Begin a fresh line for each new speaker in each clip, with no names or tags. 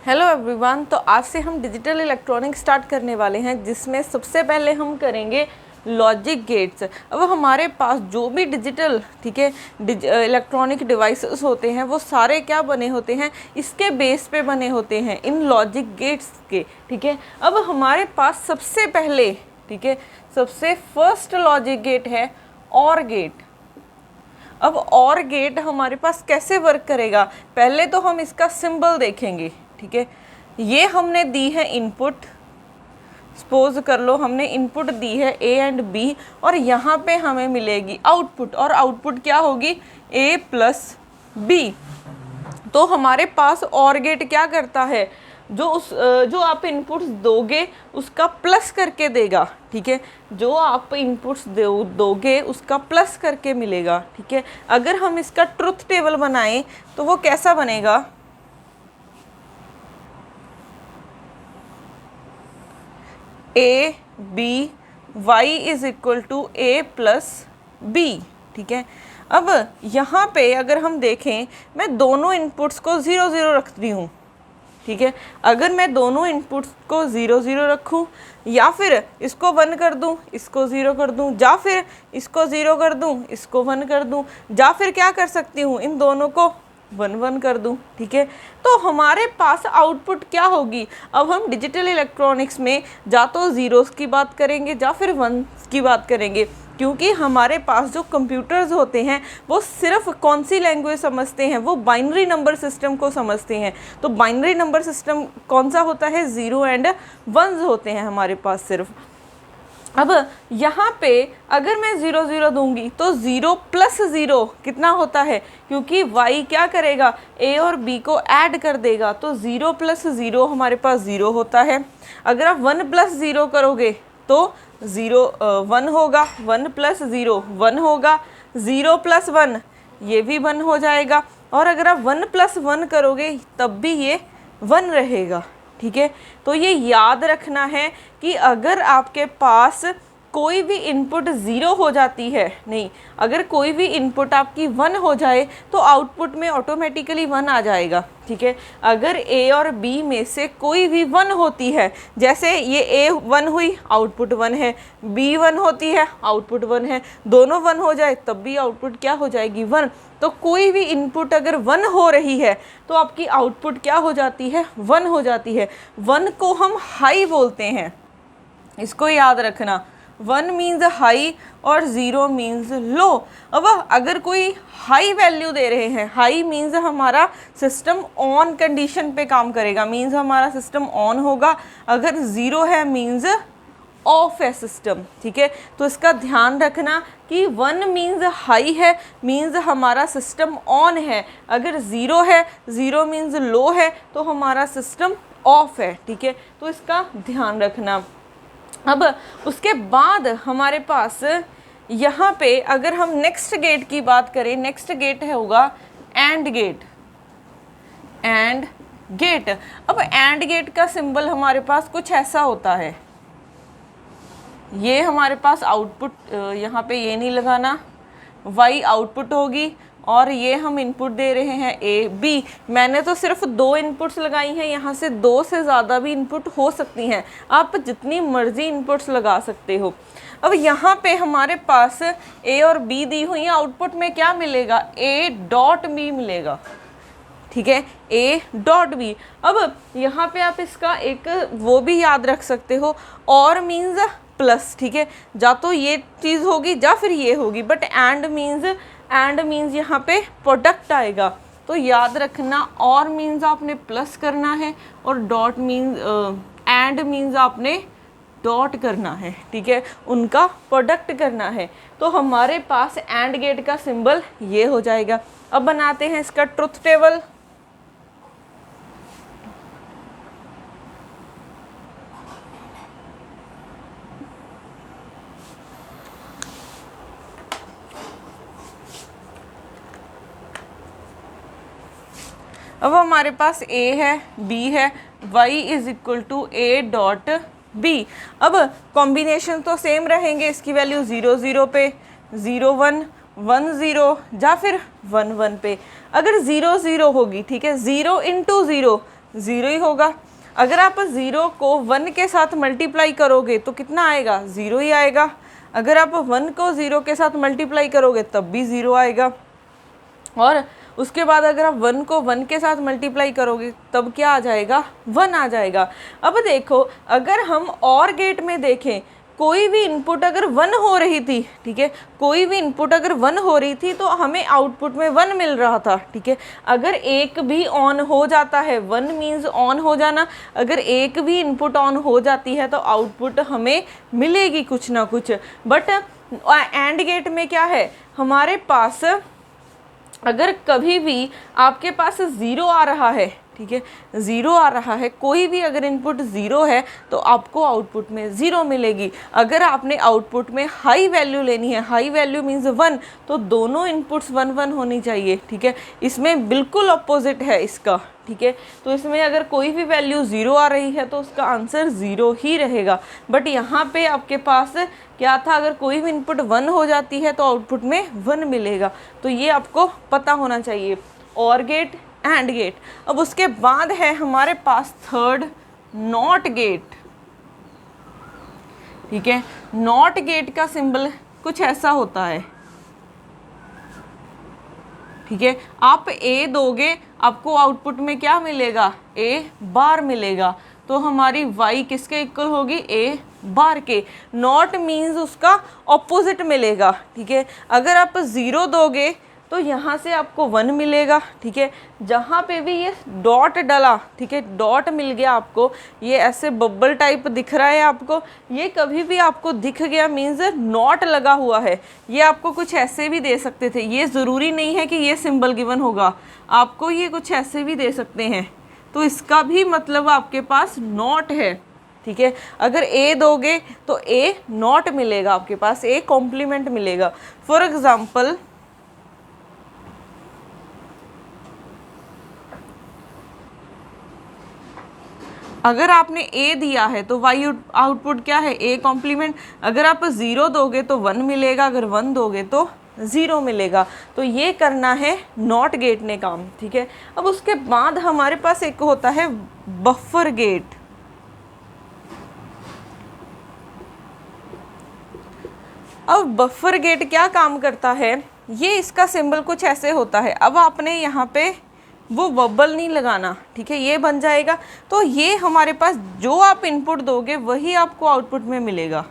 Hello everyone. तो आज से हम डिजिटल इलेक्ट्रॉनिक्स स्टार्ट करने वाले हैं, जिसमें सबसे पहले हम करेंगे लॉजिक गेट्स। अब हमारे पास जो भी डिजिटल इलेक्ट्रॉनिक डिवाइसेस होते हैं वो सारे क्या बने होते हैं, इसके बेस पे बने होते हैं, इन लॉजिक गेट्स के। ठीक है, अब हमारे पास सबसे पहले सबसे फर्स्ट लॉजिक गेट है ऑर गेट। अब ऑर गेट हमारे पास कैसे वर्क करेगा, पहले तो हम इसका सिंबल देखेंगे। ठीक है, ये हमने दी है इनपुट, सपोज कर लो हमने इनपुट दी है ए एंड बी, और यहाँ पे हमें मिलेगी आउटपुट, और आउटपुट क्या होगी ए प्लस बी। तो हमारे पास ऑर गेट क्या करता है, जो आप इनपुट्स दोगे उसका प्लस करके देगा। ठीक है, जो आप इनपुट्स दोगे उसका प्लस करके मिलेगा। ठीक है, अगर हम इसका ट्रुथ टेबल बनाएं तो वो कैसा बनेगा, A B Y is equal to A plus B. ठीक है, अब यहाँ पे अगर हम देखें, मैं दोनों इनपुट्स को 0 0 रखती हूँ। ठीक है, अगर मैं दोनों इनपुट्स को 0 0 रखूँ, या फिर इसको 1 कर दूँ, इसको 0 कर दूँ, या फिर इसको 0 कर दूँ, इसको 1 कर दूँ, या फिर क्या कर सकती हूँ, इन दोनों को 1 1 कर दूँ। ठीक है, तो हमारे पास आउटपुट क्या होगी। अब हम डिजिटल इलेक्ट्रॉनिक्स में या तो ज़ीरोस की बात करेंगे या फिर 1 की बात करेंगे, क्योंकि हमारे पास जो कंप्यूटर्स होते हैं वो सिर्फ कौन सी लैंग्वेज समझते हैं, वो बाइनरी नंबर सिस्टम को समझते हैं। तो बाइनरी नंबर सिस्टम कौन सा होता है, 0 एंड 1 होते हैं हमारे पास सिर्फ। अब यहाँ पे अगर मैं 0 0 दूंगी तो 0 प्लस 0 कितना होता है, क्योंकि y क्या करेगा, a और b को ऐड कर देगा, तो 0 प्लस 0 हमारे पास 0 होता है। अगर आप 1 प्लस 0 करोगे तो 1 होगा, 1 प्लस 0 1 होगा, 0 प्लस 1 ये भी 1 हो जाएगा, और अगर आप 1 प्लस 1 करोगे तब भी ये 1 रहेगा। ठीक है, तो ये याद रखना है कि अगर आपके पास कोई भी इनपुट 0 हो जाती है, नहीं, अगर कोई भी इनपुट आपकी 1 हो जाए तो आउटपुट में ऑटोमेटिकली 1 आ जाएगा। ठीक है, अगर a और b में से कोई भी 1 होती है, जैसे ये a 1 हुई आउटपुट 1 है, b 1 होती है आउटपुट 1 है, दोनों 1 हो जाए तब भी आउटपुट क्या हो जाएगी, 1। तो कोई भी इनपुट अगर 1 हो रही है तो आपकी आउटपुट क्या हो जाती है, 1 हो जाती है। 1 को हम हाई बोलते हैं, इसको याद रखना। 1 मीन्स हाई और 0 मीन्स लो। अब अगर कोई हाई वैल्यू दे रहे हैं, हाई मीन्स हमारा सिस्टम ऑन कंडीशन पे काम करेगा, मीन्स हमारा सिस्टम ऑन होगा। अगर 0 है मीन्स ऑफ है सिस्टम। ठीक है, तो इसका ध्यान रखना कि 1 मीन्स हाई है, मीन्स हमारा सिस्टम ऑन है। अगर 0 है, 0 मीन्स लो है, तो हमारा सिस्टम ऑफ है। ठीक है, तो इसका ध्यान रखना। अब उसके बाद हमारे पास यहाँ पे अगर हम नेक्स्ट गेट की बात करें, नेक्स्ट गेट होगा एंड गेट। एंड गेट, अब एंड गेट का सिंबल हमारे पास कुछ ऐसा होता है, ये हमारे पास आउटपुट, यहाँ पे ये नहीं लगाना, y आउटपुट होगी, और ये हम इनपुट दे रहे हैं a b। मैंने तो सिर्फ 2 इनपुट्स लगाई हैं, यहाँ से 2 से ज़्यादा भी इनपुट हो सकती हैं, आप जितनी मर्जी इनपुट्स लगा सकते हो। अब यहाँ पे हमारे पास a और b दी हुई हैं, आउटपुट में क्या मिलेगा, a डॉट b मिलेगा। ठीक है, a डॉट b। अब यहाँ पे आप इसका एक वो भी याद रख सकते हो, और मीन्स प्लस। ठीक है, या तो ये चीज़ होगी या फिर ये होगी, बट एंड मीन्स यहाँ पे प्रोडक्ट आएगा। तो याद रखना, और मीन्स आपने प्लस करना है, और डॉट मीन्स एंड मीन्स आपने डॉट करना है। ठीक है, उनका प्रोडक्ट करना है। तो हमारे पास एंड गेट का सिंबल ये हो जाएगा। अब बनाते हैं इसका ट्रुथ टेबल। अब हमारे पास a है, b है, y is equal to a dot b। अब कॉम्बिनेशन तो सेम रहेंगे, इसकी वैल्यू 0 0 पे, 0 1 1 0 या फिर 1 1 पे। अगर 0 0 होगी, ठीक है, 0 इंटू 0 ज़ीरो ही होगा। अगर आप 0 को 1 के साथ मल्टीप्लाई करोगे तो कितना आएगा, 0 ही आएगा। अगर आप 1 को 0 के साथ मल्टीप्लाई करोगे तब भी 0 आएगा। और उसके बाद अगर आप 1 को 1 के साथ मल्टीप्लाई करोगे तब क्या आ जाएगा, 1 आ जाएगा। अब देखो, अगर हम और गेट में देखें, कोई भी इनपुट अगर 1 हो रही थी, ठीक है, कोई भी इनपुट अगर 1 हो रही थी तो हमें आउटपुट में 1 मिल रहा था, ठीक है। अगर एक भी ऑन हो जाता है, 1 मीन्स ऑन हो जाना, अगर एक भी इनपुट ऑन हो जाती है तो आउटपुट हमें मिलेगी कुछ ना कुछ। बट एंड गेट में क्या है, हमारे पास अगर कभी भी आपके पास 0 आ रहा है, ठीक है, 0 आ रहा है, कोई भी अगर इनपुट 0 है तो आपको आउटपुट में 0 मिलेगी। अगर आपने आउटपुट में हाई वैल्यू लेनी है, हाई वैल्यू मीन्स 1, तो दोनों इनपुट्स 1 1 होनी चाहिए, ठीक है। इसमें बिल्कुल अपोजिट है इसका, ठीक है। तो इसमें अगर कोई भी वैल्यू 0 आ रही है तो उसका आंसर 0 ही रहेगा। बट यहाँ पे आपके पास क्या था, अगर कोई भी इनपुट 1 हो जाती है तो आउटपुट में 1 मिलेगा। तो ये आपको पता होना चाहिए, और गेट, एंड गेट। अब उसके बाद है हमारे पास थर्ड, नॉट गेट, ठीक है। नॉट गेट का सिंबल कुछ ऐसा होता है, ठीक है। आप ए दोगे, आपको आउटपुट में क्या मिलेगा, ए बार मिलेगा। तो हमारी y किसके इक्वल होगी, ए बार के। नॉट मीन्स उसका ऑपोजिट मिलेगा, ठीक है। अगर आप 0 दोगे तो यहाँ से आपको 1 मिलेगा, ठीक है। जहाँ पे भी ये डॉट डला, ठीक है, डॉट मिल गया आपको, ये ऐसे बब्बल टाइप दिख रहा है आपको, ये कभी भी आपको दिख गया मीन्स नॉट लगा हुआ है। ये आपको कुछ ऐसे भी दे सकते थे, ये ज़रूरी नहीं है कि ये सिंबल गिवन होगा, आपको ये कुछ ऐसे भी दे सकते हैं। तो इसका भी मतलब आपके पास नॉट है, ठीक है। अगर ए दोगे तो ए नॉट मिलेगा आपके पास, ए कॉम्प्लीमेंट मिलेगा। फॉर एग्जाम्पल, अगर आपने ए दिया है तो वाई आउटपुट क्या है, ए कॉम्प्लीमेंट। अगर आप 0 दोगे तो 1 मिलेगा, अगर 1 दोगे तो 0 मिलेगा। तो ये करना है नॉट गेट ने काम, ठीक है। अब उसके बाद हमारे पास एक होता है बफर गेट। अब बफर गेट क्या काम करता है, ये इसका सिंबल कुछ ऐसे होता है। अब आपने यहाँ पे वो बबल नहीं लगाना, ठीक है, ये बन जाएगा। तो ये हमारे पास जो आप इनपुट दोगे वही आपको आउटपुट में मिलेगा,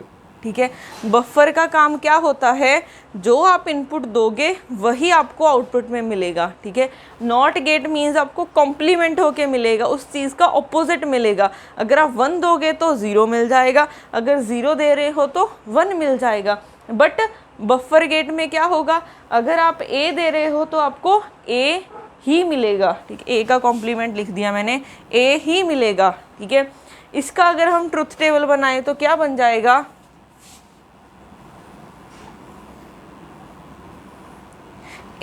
ठीक है। बफर का काम क्या होता है, जो आप इनपुट दोगे वही आपको आउटपुट में मिलेगा, ठीक है। नॉट गेट मीन्स आपको कॉम्प्लीमेंट होके मिलेगा, उस चीज़ का ऑपोजिट मिलेगा। अगर आप 1 दोगे तो 0 मिल जाएगा, अगर 0 दे रहे हो तो 1 मिल जाएगा। बट बफर गेट में क्या होगा, अगर आप ए दे रहे हो तो आपको ए ही मिलेगा, ठीक है। ए का कॉम्प्लीमेंट लिख दिया मैंने, ए ही मिलेगा, ठीक है। इसका अगर हम ट्रुथ टेबल बनाए तो क्या बन जाएगा,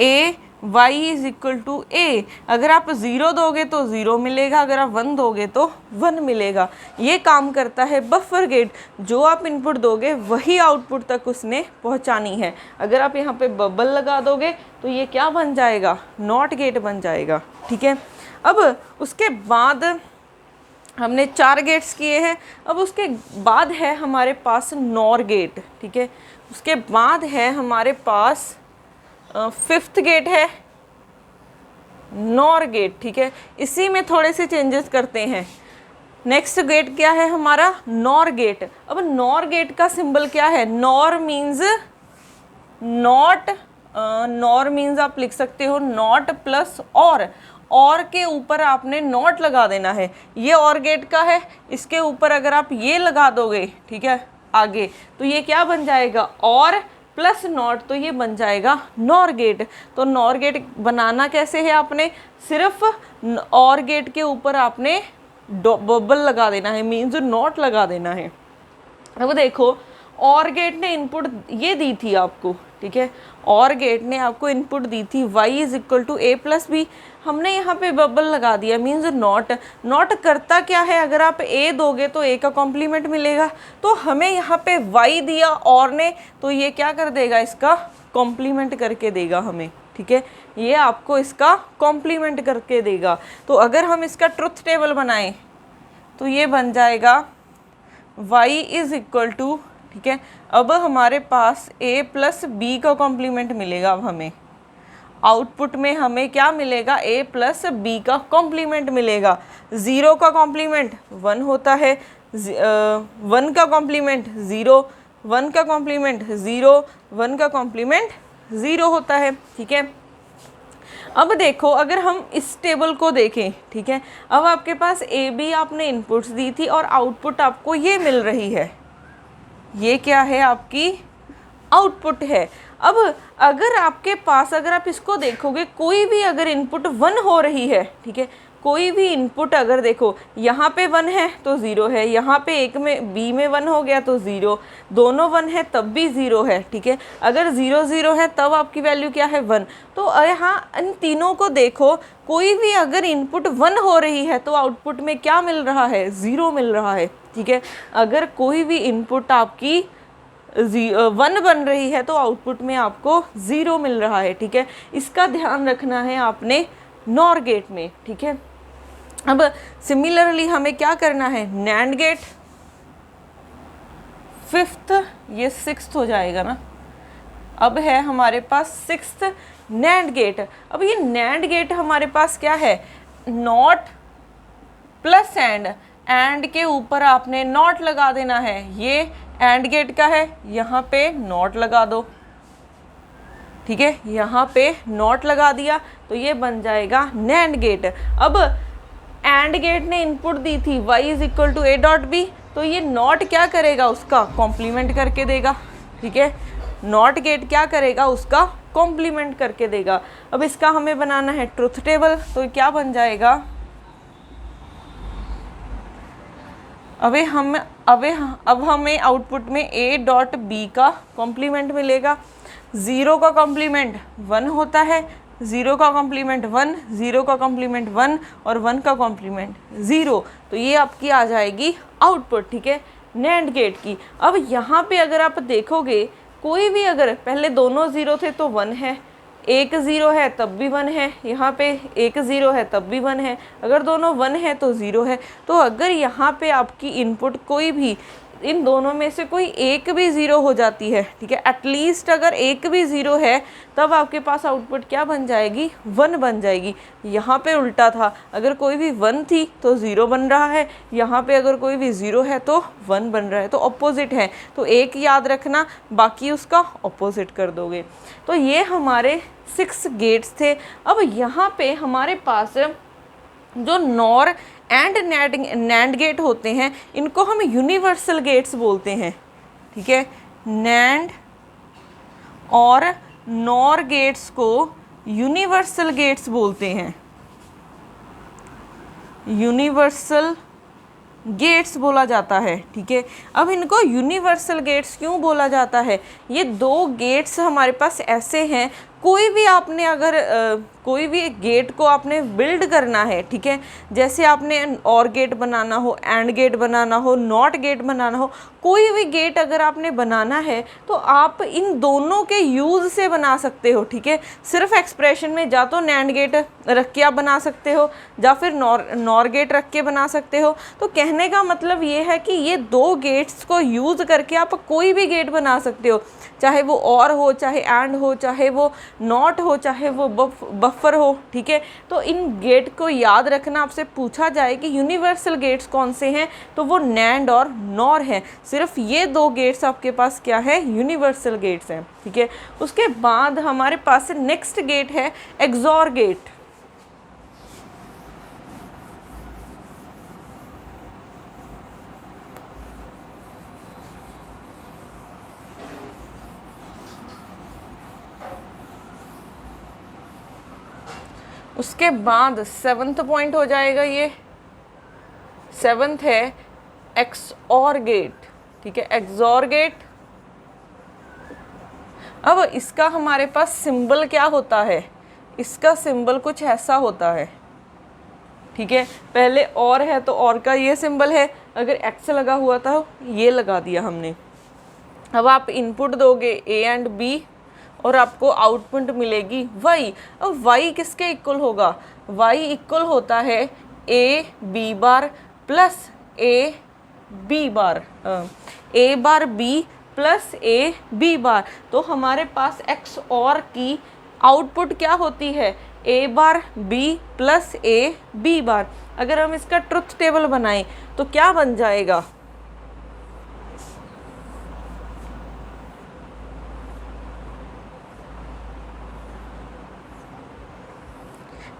ए y इज इक्वल टू ए। अगर आप 0 दोगे तो 0 मिलेगा, अगर आप 1 दोगे तो 1 मिलेगा। ये काम करता है बफर गेट, जो आप इनपुट दोगे वही आउटपुट तक उसने पहुंचानी है। अगर आप यहाँ पे बबल लगा दोगे तो ये क्या बन जाएगा, नॉट गेट बन जाएगा, ठीक है। अब उसके बाद हमने 4 गेट्स किए हैं। अब उसके बाद है हमारे पास नॉर गेट, ठीक है। उसके बाद है हमारे पास 5th गेट है नॉर गेट, ठीक है। इसी में थोड़े से चेंजेस करते हैं। नेक्स्ट गेट क्या है हमारा, नॉर गेट। अब नॉर गेट का सिंबल क्या है, nor means not, nor means आप लिख सकते हो नॉट प्लस और के ऊपर आपने नॉट लगा देना है। ये और गेट का है, इसके ऊपर अगर आप ये लगा दोगे, ठीक है, आगे, तो ये क्या बन जाएगा, और प्लस नॉट, तो ये बन जाएगा नॉर गेट। तो नॉर गेट बनाना कैसे है, आपने सिर्फ और गेट के ऊपर आपने बबल लगा देना है, मीन्स नॉट लगा देना है। अब देखो, और गेट ने इनपुट ये दी थी आपको, ठीक है, और गेट ने आपको इनपुट दी थी y is equal to A plus B. हमने यहाँ पे बबल लगा दिया, मीन्स नॉट। नॉट करता क्या है, अगर आप a दोगे तो a का कॉम्प्लीमेंट मिलेगा। तो हमें यहाँ पे y दिया और ने, तो ये क्या कर देगा, इसका कॉम्प्लीमेंट करके देगा हमें, ठीक है। ये आपको इसका कॉम्प्लीमेंट करके देगा। तो अगर हम इसका ट्रुथ टेबल बनाएं तो ये बन जाएगा y इज इक्वल टू, ठीक है, अब हमारे पास a प्लस बी का कॉम्प्लीमेंट मिलेगा। अब हमें आउटपुट में हमें क्या मिलेगा, a प्लस बी का कॉम्प्लीमेंट मिलेगा। 0 का कॉम्प्लीमेंट 1 होता है, 1 का कॉम्प्लीमेंट 0, 1 का कॉम्प्लीमेंट 0, 1 का कॉम्प्लीमेंट 0 होता है, ठीक है। अब देखो अगर हम इस टेबल को देखें, ठीक है, अब आपके पास ए बी आपने इनपुट्स दी थी और आउटपुट आपको ये मिल रही है, ये क्या है, आपकी आउटपुट है। अब अगर आपके पास, अगर आप इसको देखोगे, कोई भी अगर इनपुट 1 हो रही है, ठीक है, कोई भी इनपुट अगर देखो यहाँ पे 1 है तो 0 है, यहाँ पे एक में बी में 1 हो गया तो 0, दोनों 1 है तब भी 0 है, ठीक है। अगर 0 0 है तब आपकी वैल्यू क्या है, 1। तो यहाँ इन तीनों को देखो, कोई भी अगर इनपुट 1 हो रही है तो आउटपुट में क्या मिल रहा है, 0 मिल रहा है, ठीक है। अगर कोई भी इनपुट आपकी 1 बन रही है तो आउटपुट में आपको 0 मिल रहा है, ठीक है। इसका ध्यान रखना है आपने नॉर गेट में, ठीक है। अब सिमिलरली हमें क्या करना है, नैंड गेट, 5th ये 6th हो जाएगा ना। अब है हमारे पास 6th नैंड गेट। अब ये नैंड गेट हमारे पास क्या है, नॉट प्लस एंड के ऊपर आपने नॉट लगा देना है। ये एंड गेट का है, यहाँ पे नॉट लगा दो, ठीक है, यहाँ पे नॉट लगा दिया तो ये बन जाएगा नैंड गेट। अब एंड गेट ने इनपुट दी थी y is equal to a dot B, तो ये नॉट क्या करेगा, उसका कॉम्प्लीमेंट करके देगा, ठीक है। नॉट गेट क्या करेगा, उसका कॉम्प्लीमेंट करके देगा। अब इसका हमें बनाना है ट्रुथ टेबल, तो क्या बन जाएगा, अब हमें आउटपुट में a डॉट बी का कॉम्प्लीमेंट मिलेगा। 0 का कॉम्प्लीमेंट 1 होता है, 0 का कॉम्प्लीमेंट 1, 0 का कॉम्प्लीमेंट 1 और 1 का कॉम्प्लीमेंट 0। तो ये आपकी आ जाएगी आउटपुट, ठीक है, नैंड गेट की। अब यहाँ पे अगर आप देखोगे, कोई भी अगर पहले दोनों 0 थे तो 1 है, एक 0 है तब भी 1 है, यहाँ पे एक 0 है तब भी 1 है, अगर दोनों 1 है तो 0 है। तो अगर यहाँ पे आपकी इनपुट कोई भी इन दोनों में से कोई एक भी 0 हो जाती है, ठीक है, एटलीस्ट अगर एक भी 0 है तब आपके पास आउटपुट क्या बन जाएगी, 1 बन जाएगी। यहाँ पे उल्टा था, अगर कोई भी 1 थी तो 0 बन रहा है, यहाँ पे अगर कोई भी 0 है तो 1 बन रहा है, तो ऑपोजिट है। तो एक याद रखना, बाकी उसका ऑपोजिट कर दोगे। तो ये हमारे 6 गेट्स थे। अब यहाँ पे हमारे पास जो नॉर एंड नैंड गेट होते हैं, इनको हम यूनिवर्सल गेट्स बोलते हैं, ठीक है। नैंड और नॉर गेट्स को यूनिवर्सल गेट्स बोलते हैं, यूनिवर्सल गेट्स बोला जाता है, ठीक है। अब इनको यूनिवर्सल गेट्स क्यों बोला जाता है, ये 2 गेट्स हमारे पास ऐसे हैं, कोई भी आपने अगर कोई भी गेट को आपने बिल्ड करना है, ठीक है, जैसे आपने और गेट बनाना हो, एंड गेट बनाना हो, नॉट गेट बनाना हो, कोई भी गेट अगर आपने बनाना है तो आप इन दोनों के यूज़ से बना सकते हो, ठीक है। सिर्फ एक्सप्रेशन में जा तो नैंड गेट रख के आप बना सकते हो, या फिर नॉर गेट रख के बना सकते हो। तो कहने का मतलब ये है कि ये 2 गेट्स को यूज़ करके आप कोई भी गेट बना सकते हो, चाहे वो और हो, चाहे एंड हो, चाहे वो नॉट हो, चाहे वो बफर हो, ठीक है। तो इन गेट को याद रखना, आपसे पूछा जाए कि यूनिवर्सल गेट्स कौन से हैं, तो वो नैंड और नॉर हैं। सिर्फ ये 2 गेट्स आपके पास क्या है, यूनिवर्सल गेट्स हैं, ठीक है। उसके बाद हमारे पास नेक्स्ट गेट है एक्सॉर गेट। उसके बाद 7th पॉइंट हो जाएगा, ये 7th है एक्सऑर गेट, ठीक है, एक्सऑर गेट। अब इसका हमारे पास सिंबल क्या होता है, इसका सिंबल कुछ ऐसा होता है, ठीक है। पहले और है तो और का ये सिंबल है, अगर एक्स लगा हुआ था ये लगा दिया हमने। अब आप इनपुट दोगे ए एंड बी, और आपको आउटपुट मिलेगी y। अब y किसके इक्वल होगा? y इक्वल होता है a b bar plus a b bar a bar b plus a b बार। तो हमारे पास XOR की आउटपुट क्या होती है? a bar b plus a b बार। अगर हम इसका ट्रुथ टेबल बनाएं तो क्या बन जाएगा?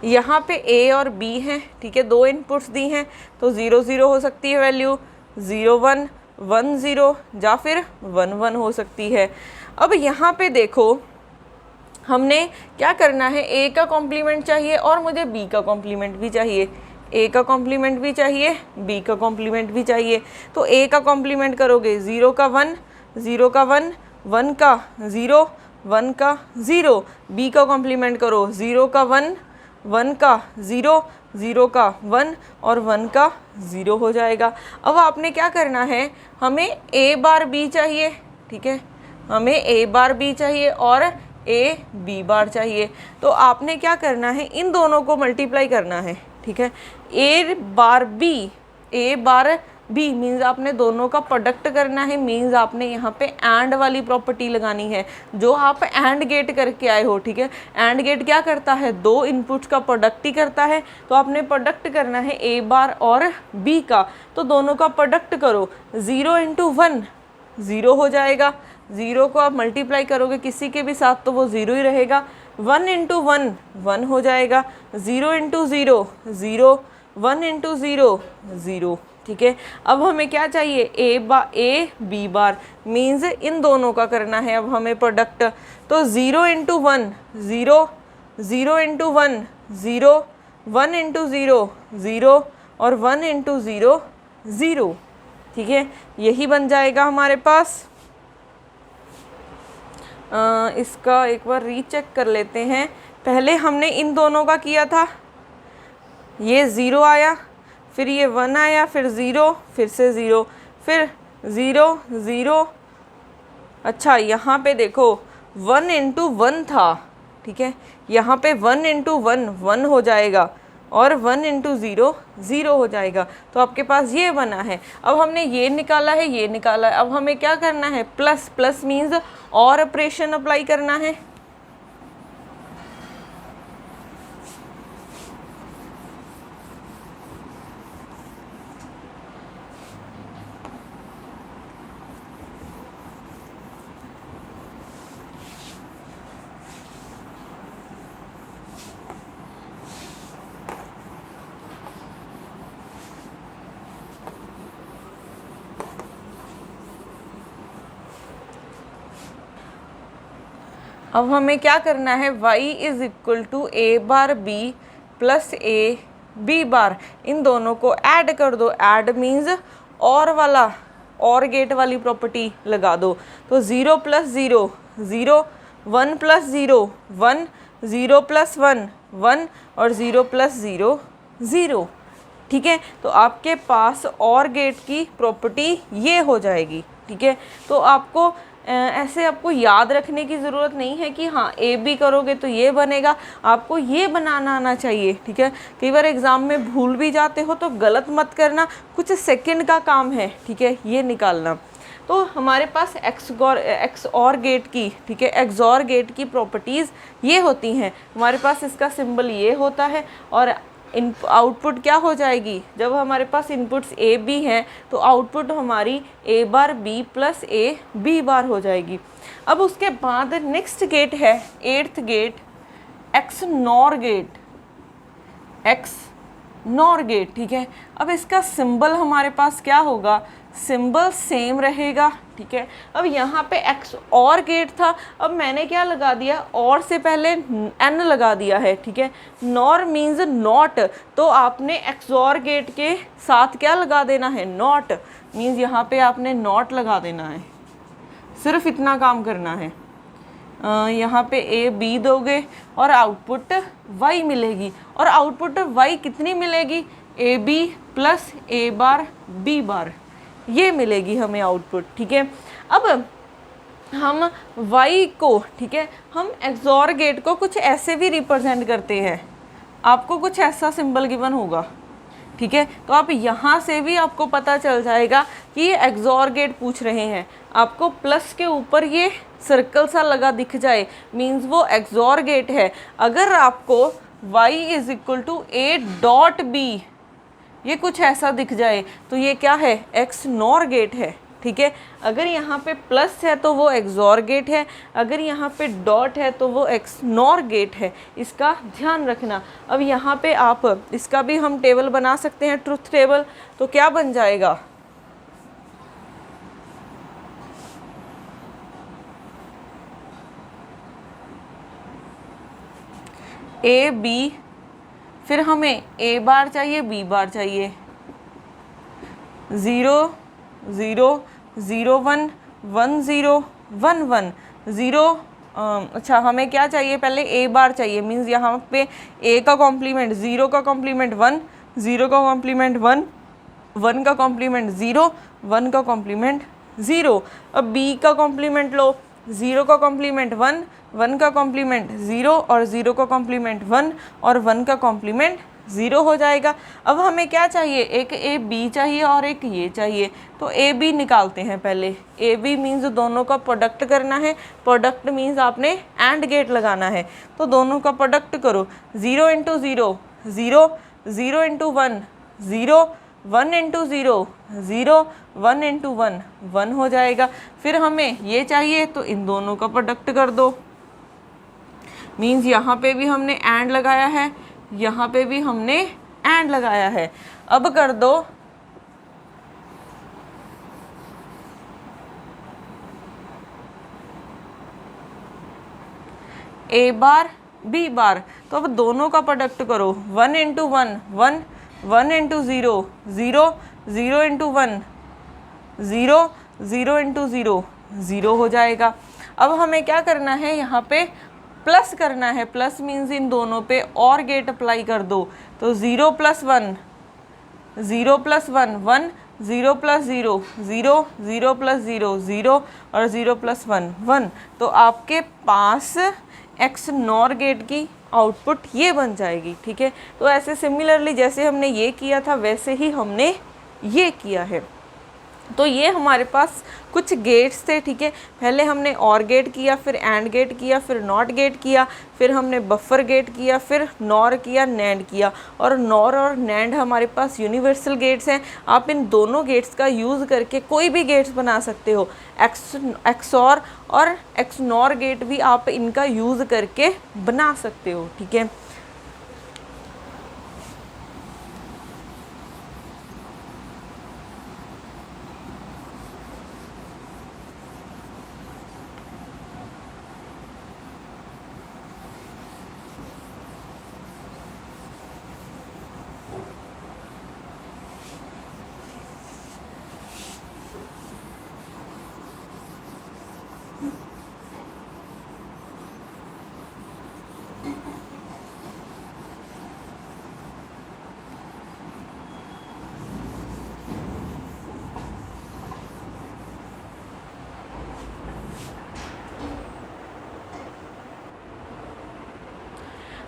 यहाँ पे a और b हैं, ठीक है, दो इनपुट्स दी हैं, तो 0 0 हो सकती है वैल्यू, 0 1 1 0 या फिर 1 1 हो सकती है। अब यहाँ पे देखो हमने क्या करना है, a का कॉम्प्लीमेंट चाहिए और मुझे b का कॉम्प्लीमेंट भी चाहिए, a का कॉम्प्लीमेंट भी चाहिए, b का कॉम्प्लीमेंट भी चाहिए। तो a का कॉम्प्लीमेंट करोगे 0 का 1, 0 का 1, 1 का 0, 1 का 0, b का कॉम्प्लीमेंट करो 0 का 1, 1 का 0, 0 का 1 और 1 का 0 हो जाएगा। अब आपने क्या करना है, हमें a बार b चाहिए, ठीक है, हमें a बार b चाहिए और a b बार चाहिए। तो आपने क्या करना है, इन दोनों को मल्टीप्लाई करना है, ठीक है। a बार b मीन्स आपने दोनों का प्रोडक्ट करना है, मीन्स आपने यहाँ पे एंड वाली प्रॉपर्टी लगानी है जो आप एंड गेट करके आए हो, ठीक है। एंड गेट क्या करता है? दो इनपुट्स का प्रोडक्ट ही करता है, तो आपने प्रोडक्ट करना है a बार और b का। तो दोनों का प्रोडक्ट करो, 0 × 1 0 हो जाएगा, 0 को आप मल्टीप्लाई करोगे किसी के भी साथ तो वो 0 ही रहेगा, 1 × 1 1 हो जाएगा, 0 × 0 0, 1 × 0 0, ठीक है। अब हमें क्या चाहिए? a b bar means in दोनों का करना है अब हमें प्रोडक्ट। तो 0 × 1 0, 0 × 1 0, 1 × 0 0 और 1 × 0 0, ठीक है। यही बन जाएगा हमारे पास। इसका एक बार रीचेक कर लेते हैं। पहले हमने इन दोनों का किया था, ये 0 आया, फिर ये 1 आया, फिर 0, फिर से 0, फिर 0 0। अच्छा, यहाँ पे देखो 1 × 1 था, ठीक है, यहाँ पे 1 × 1 1 हो जाएगा और 1 × 0 0 हो जाएगा। तो आपके पास ये बना है। अब हमने ये निकाला है, ये निकाला है, अब हमें क्या करना है? प्लस, प्लस मीन्स और ऑपरेशन अप्लाई करना है। अब हमें क्या करना है? y = a bar b plus a b बार, इन दोनों को ऐड कर दो। ऐड मीन्स और वाला, और गेट वाली प्रॉपर्टी लगा दो। तो 0 + 0 0, 1 + 0 1, 0 + 1 1 और 0 + 0 0, ठीक है। तो आपके पास और गेट की प्रॉपर्टी ये हो जाएगी, ठीक है। तो आपको ऐसे आपको याद रखने की ज़रूरत नहीं है कि हाँ ए बी करोगे तो ये बनेगा, आपको ये बनाना आना चाहिए, ठीक है। कई बार एग्ज़ाम में भूल भी जाते हो तो गलत मत करना, कुछ सेकंड का काम है, ठीक है, ये निकालना। तो हमारे पास XOR गेट की, ठीक है, XOR गेट की प्रॉपर्टीज़ ये होती हैं। हमारे पास इसका सिंबल ये होता है और आउटपुट क्या हो जाएगी? जब हमारे पास इनपुट्स ए बी हैं तो आउटपुट हमारी a bar b plus a b bar हो जाएगी। अब उसके बाद नेक्स्ट गेट है 8th gate, XNOR gate, XNOR gate, ठीक है। अब इसका सिंबल हमारे पास क्या होगा? सिंबल सेम रहेगा, ठीक है। अब यहाँ पे XOR गेट था, अब मैंने क्या लगा दिया? और से पहले n लगा दिया है, ठीक है। NOR मीन्स नॉट, तो आपने XOR गेट के साथ क्या लगा देना है? नॉट मीन्स यहाँ पे आपने नॉट लगा देना है, सिर्फ इतना काम करना है। यहाँ पे a b दोगे और आउटपुट y मिलेगी, और आउटपुट y कितनी मिलेगी? a b plus a bar b बार, ये मिलेगी हमें आउटपुट, ठीक है। अब हम y को, ठीक है, हम एक्सॉर गेट को कुछ ऐसे भी रिप्रेजेंट करते हैं, आपको कुछ ऐसा सिंबल गिवन होगा, ठीक है। तो आप यहाँ से भी आपको पता चल जाएगा कि ये एक्सॉर गेट पूछ रहे हैं। आपको प्लस के ऊपर ये सर्कल सा लगा दिख जाए मीन्स वो एक्सॉर गेट है। अगर आपको y is equal to a dot B ये कुछ ऐसा दिख जाए तो ये क्या है, एक्स नॉर गेट है, ठीक है। अगर यहाँ पे प्लस है तो वो एक्सॉर गेट है, अगर यहाँ पे डॉट है तो वो एक्स नॉर गेट है, इसका ध्यान रखना। अब यहाँ पे आप इसका भी हम टेबल बना सकते हैं, ट्रुथ टेबल। तो क्या बन जाएगा, ए बी, फिर हमें ए बार चाहिए, बी बार चाहिए, 0 0 0 1 1 0 1 1 0। अच्छा हमें क्या चाहिए, पहले ए बार चाहिए मीन्स यहाँ पे ए का कॉम्प्लीमेंट 0 का कॉम्प्लीमेंट 1, 0 का कॉम्प्लीमेंट 1, 1 का कॉम्प्लीमेंट 0, 1 का कॉम्प्लीमेंट 0। अब बी का कॉम्प्लीमेंट लो, 0 का कॉम्प्लीमेंट 1, 1 का कॉम्प्लीमेंट 0 और 0 का कॉम्प्लीमेंट 1 और 1 का कॉम्प्लीमेंट 0 हो जाएगा। अब हमें क्या चाहिए, एक ए बी चाहिए और एक ये चाहिए। तो ए बी निकालते हैं पहले। ए बी मीन्स दोनों का प्रोडक्ट करना है, प्रोडक्ट मीन्स आपने एंड गेट लगाना है। तो दोनों का प्रोडक्ट करो, 0 इंटू 0 0, 0 इंटू 1 0, 1 इंटू 0 0, 1 इंटू 1 1 हो जाएगा। फिर हमें ये चाहिए तो इन दोनों का प्रोडक्ट कर दो, मीन्स यहाँ पे भी हमने एंड लगाया है, यहाँ पे भी हमने एंड लगाया है। अब कर दो ए बार बी बार। तो अब दोनों का प्रोडक्ट करो, 1 इंटू 1 1, 1 इंटू 0 0, 0 इंटू 1 0, 0 इंटू 0 0 हो जाएगा। अब हमें क्या करना है, यहाँ पे प्लस करना है, प्लस मीन्स इन दोनों पे और गेट अप्लाई कर दो। तो 0 प्लस 1 0 प्लस 1 1, 0 प्लस 0 0, 0 प्लस 0 0 और 0 प्लस 1 1। तो आपके पास एक्स नॉर गेट की आउटपुट ये बन जाएगी, ठीक है। तो ऐसे सिमिलरली जैसे हमने ये किया था वैसे ही हमने ये किया है। तो ये हमारे पास कुछ गेट्स थे, ठीक है। पहले हमने और गेट किया, फिर एंड गेट किया, फिर नॉट गेट किया, फिर हमने बफर गेट किया, फिर नॉर किया, नैंड किया। और नॉर और नैंड हमारे पास यूनिवर्सल गेट्स हैं। आप इन दोनों गेट्स का यूज़ करके कोई भी गेट्स बना सकते हो। एक्सॉर और एक्स नॉर गेट भी आप इनका यूज़ करके बना सकते हो, ठीक है।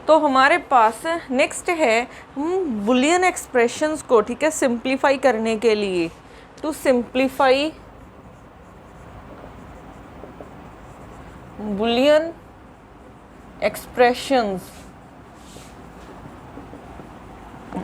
तो हमारे पास नेक्स्ट है, हम बुलियन एक्सप्रेशंस को, ठीक है, सिंप्लीफाई करने के लिए, टू सिंप्लीफाई बुलियन एक्सप्रेशंस।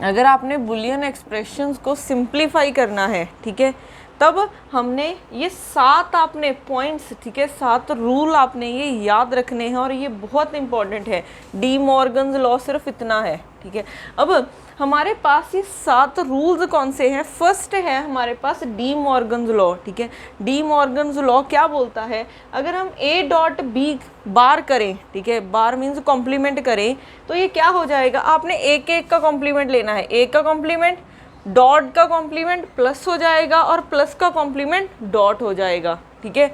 अगर आपने बुलियन एक्सप्रेशंस को सिंप्लीफाई करना है, ठीक है, तब हमने ये 7 आपने पॉइंट्स, ठीक है, 7 रूल आपने ये याद रखने हैं और ये बहुत इंपॉर्टेंट है। डी मॉर्गन्स लॉ सिर्फ इतना है, ठीक है। अब हमारे पास ये 7 रूल्स कौन से हैं? फर्स्ट है हमारे पास डी मॉर्गन्स लॉ, ठीक है। डी मॉर्गन्स लॉ क्या बोलता है, अगर हम ए डॉट बी बार करें, ठीक है, बार मीन्स कॉम्प्लीमेंट करें, तो ये क्या हो जाएगा, आपने एक एक का कॉम्प्लीमेंट लेना है। एक का कॉम्प्लीमेंट डॉट का कॉम्प्लीमेंट प्लस हो जाएगा और प्लस का कॉम्प्लीमेंट डॉट हो जाएगा, ठीक है।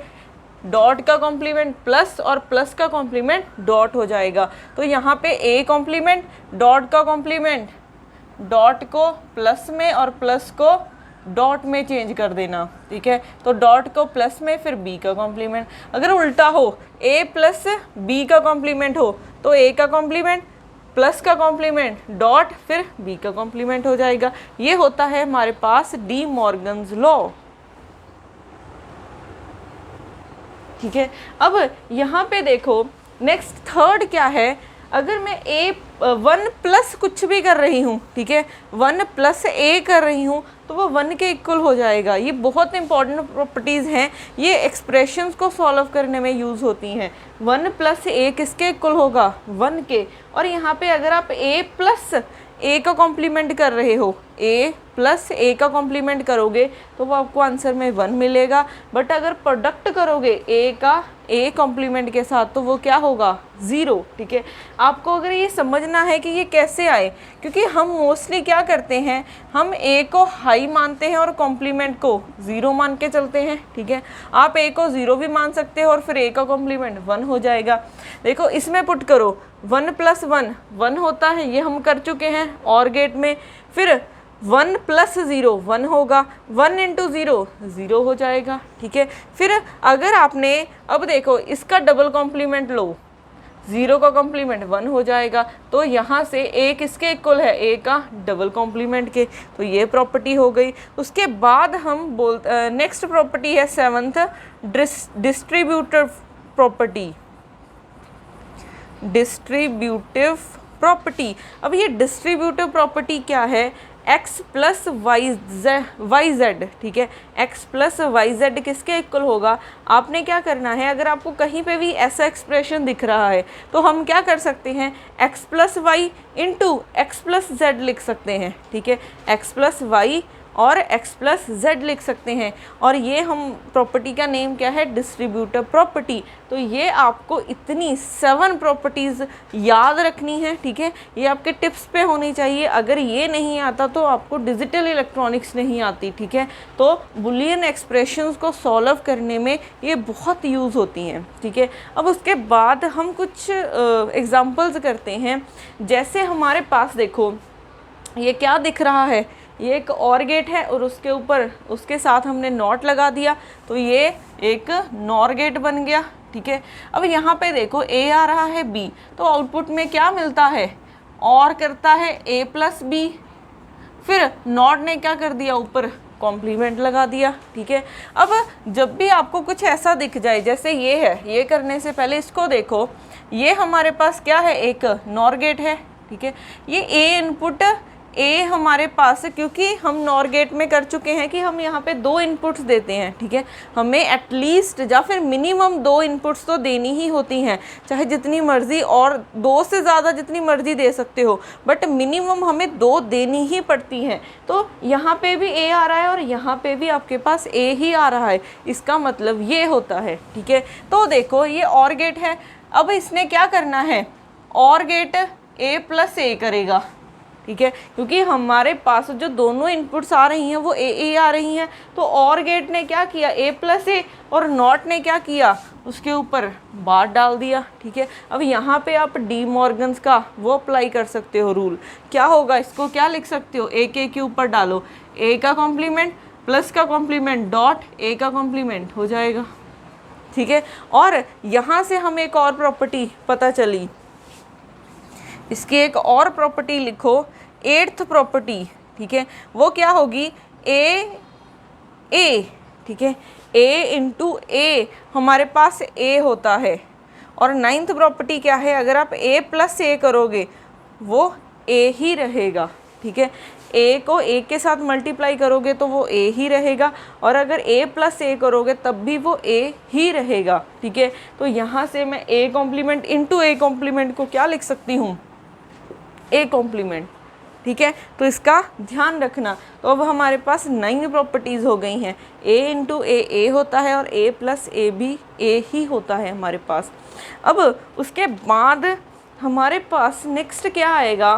डॉट का कॉम्प्लीमेंट प्लस और प्लस का कॉम्प्लीमेंट डॉट हो जाएगा। तो यहाँ पे ए कॉम्प्लीमेंट डॉट का कॉम्प्लीमेंट डॉट को प्लस में और प्लस को डॉट में चेंज कर देना, ठीक है। तो डॉट को प्लस में, फिर बी का कॉम्प्लीमेंट। अगर उल्टा हो, ए प्लस बी का कॉम्प्लीमेंट हो, तो ए का कॉम्प्लीमेंट प्लस का कॉम्प्लीमेंट डॉट फिर बी का कॉम्प्लीमेंट हो जाएगा। ये होता है हमारे पास डी मॉर्गन्स लॉ, ठीक है। अब यहाँ पे देखो नेक्स्ट थर्ड क्या है, अगर मैं ए 1 प्लस कुछ भी कर रही हूँ, ठीक है, 1 प्लस ए कर रही हूँ, तो वो 1 के इक्वल हो जाएगा। ये बहुत इंपॉर्टेंट प्रॉपर्टीज़ हैं, ये एक्सप्रेशंस को सॉल्व करने में यूज़ होती हैं। 1 प्लस ए किसके इक्वल होगा, 1 के। और यहाँ पे अगर आप ए प्लस ए का कॉम्प्लीमेंट कर रहे हो, ए प्लस ए का कॉम्प्लीमेंट करोगे तो वो आपको आंसर में 1 मिलेगा। बट अगर प्रोडक्ट करोगे ए का ए कॉम्प्लीमेंट के साथ तो वो क्या होगा, 0, ठीक है। आपको अगर ये समझना है कि ये कैसे आए, क्योंकि हम मोस्टली क्या करते हैं, हम ए को हाई मानते हैं और कॉम्प्लीमेंट को 0 मान के चलते हैं, ठीक है। आप ए को 0 भी मान सकते हो और फिर ए का कॉम्प्लीमेंट 1 हो जाएगा। देखो इसमें पुट करो, 1 + 1 1 होता है, ये हम कर चुके हैं और गेट में। फिर 1 + 0 1 होगा, 1 × 0 0 हो जाएगा, ठीक है। फिर अगर आपने अब देखो इसका डबल कॉम्प्लीमेंट लो, 0 का कॉम्प्लीमेंट 1 हो जाएगा। तो यहाँ से ए किसके इक्वल है, ए का डबल कॉम्प्लीमेंट के। तो ये प्रॉपर्टी हो गई। उसके बाद हम नेक्स्ट प्रॉपर्टी है 7th distributive property, distributive property. अब ये डिस्ट्रीब्यूटिव प्रॉपर्टी क्या है, x + yz, ठीक है। x + yz किसके इक्वल होगा, आपने क्या करना है, अगर आपको कहीं पे भी ऐसा एक्सप्रेशन दिख रहा है तो हम क्या कर सकते हैं, x + y × x + z लिख सकते हैं, ठीक है। x + y और x + z लिख सकते हैं। और ये हम प्रॉपर्टी का नेम क्या है, डिस्ट्रीब्यूटिव प्रॉपर्टी। तो ये आपको इतनी 7 प्रॉपर्टीज़ याद रखनी है, ठीक है। ये आपके टिप्स पे होनी चाहिए। अगर ये नहीं आता तो आपको डिजिटल इलेक्ट्रॉनिक्स नहीं आती, ठीक है। तो बुलियन एक्सप्रेशंस को सॉल्व करने में ये बहुत यूज़ होती हैं, ठीक है। अब उसके बाद हम कुछ एग्जांपल्स करते हैं। जैसे हमारे पास देखो ये क्या दिख रहा है, ये एक और गेट है और उसके ऊपर उसके साथ हमने नॉट लगा दिया, तो ये एक नॉर गेट बन गया, ठीक है। अब यहाँ पे देखो ए आ रहा है बी, तो आउटपुट में क्या मिलता है, और करता है ए + b, फिर नॉट ने क्या कर दिया, ऊपर कॉम्प्लीमेंट लगा दिया, ठीक है। अब जब भी आपको कुछ ऐसा दिख जाए, जैसे ये है, ये करने से पहले इसको देखो, ये हमारे पास क्या है, एक नॉर गेट है, ठीक है। ये ए इनपुट ए हमारे पास, क्योंकि हम नॉर गेट में कर चुके हैं कि हम यहाँ पे 2 इनपुट्स देते हैं, ठीक है। हमें एटलीस्ट या फिर मिनिमम 2 इनपुट्स तो देनी ही होती हैं, चाहे जितनी मर्जी, और 2 से ज़्यादा जितनी मर्जी दे सकते हो, बट मिनिमम हमें 2 देनी ही पड़ती हैं। तो यहाँ पे भी ए आ रहा है और यहाँ पे भी आपके पास ए ही आ रहा है, इसका मतलब ये होता है, ठीक है। तो देखो ये और गेट है, अब इसने क्या करना है, और गेट ए + a करेगा, ठीक है, क्योंकि हमारे पास जो दोनों इनपुट्स आ रही हैं वो ए आ रही हैं। तो और गेट ने क्या किया, ए + a, और नॉट ने क्या किया, उसके ऊपर बार डाल दिया, ठीक है। अब यहाँ पे आप डी मॉर्गन्स का वो अप्लाई कर सकते हो रूल। क्या होगा, इसको क्या लिख सकते हो, ए के ऊपर डालो ए का कॉम्प्लीमेंट प्लस का कॉम्प्लीमेंट डॉट ए का कॉम्प्लीमेंट हो जाएगा, ठीक है। और यहाँ से हमें एक और प्रॉपर्टी पता चली, इसकी एक और प्रॉपर्टी लिखो, 8th प्रॉपर्टी, ठीक है। वो क्या होगी, ए, ठीक है, ए × a हमारे पास a होता है। और 9th प्रॉपर्टी क्या है, अगर आप a + a करोगे वो a ही रहेगा, ठीक है। a को a के साथ मल्टीप्लाई करोगे तो वो a ही रहेगा, और अगर a + a करोगे तब भी वो a ही रहेगा, ठीक है। तो यहाँ से मैं a कॉम्प्लीमेंट × a कॉम्प्लीमेंट को क्या लिख सकती हूँ, ए कॉम्प्लीमेंट, ठीक है। तो इसका ध्यान रखना। तो अब हमारे पास 9 प्रॉपर्टीज़ हो गई हैं। ए × a होता है और a + a भी a ही होता है हमारे पास। अब उसके बाद हमारे पास नेक्स्ट क्या आएगा,